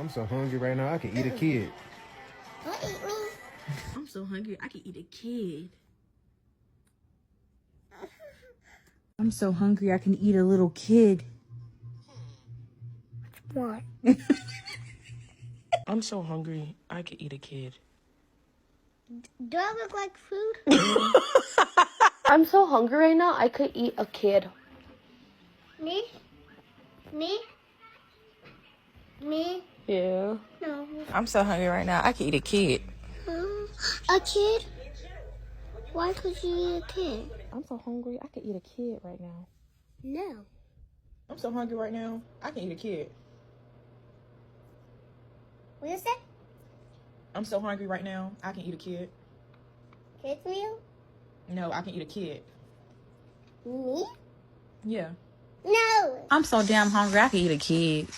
I'm so hungry right now, I can eat a kid. Don't eat me. I'm so hungry, I can eat a kid. I'm so hungry, I can eat a little kid. What? I'm so hungry, I could eat a kid. Do I look like food? I'm so hungry right now, I could eat a kid. Me? Me? Me? Yeah. No. I'm so hungry right now. I could eat a kid. A kid? Why could you eat a kid? I'm so hungry, I could eat a kid right now. No. I'm so hungry right now. I can eat a kid. What you say? I'm so hungry right now. I can eat a kid. Kids meal? No, I can eat a kid. Me? Yeah. No. I'm so damn hungry, I can eat a kid.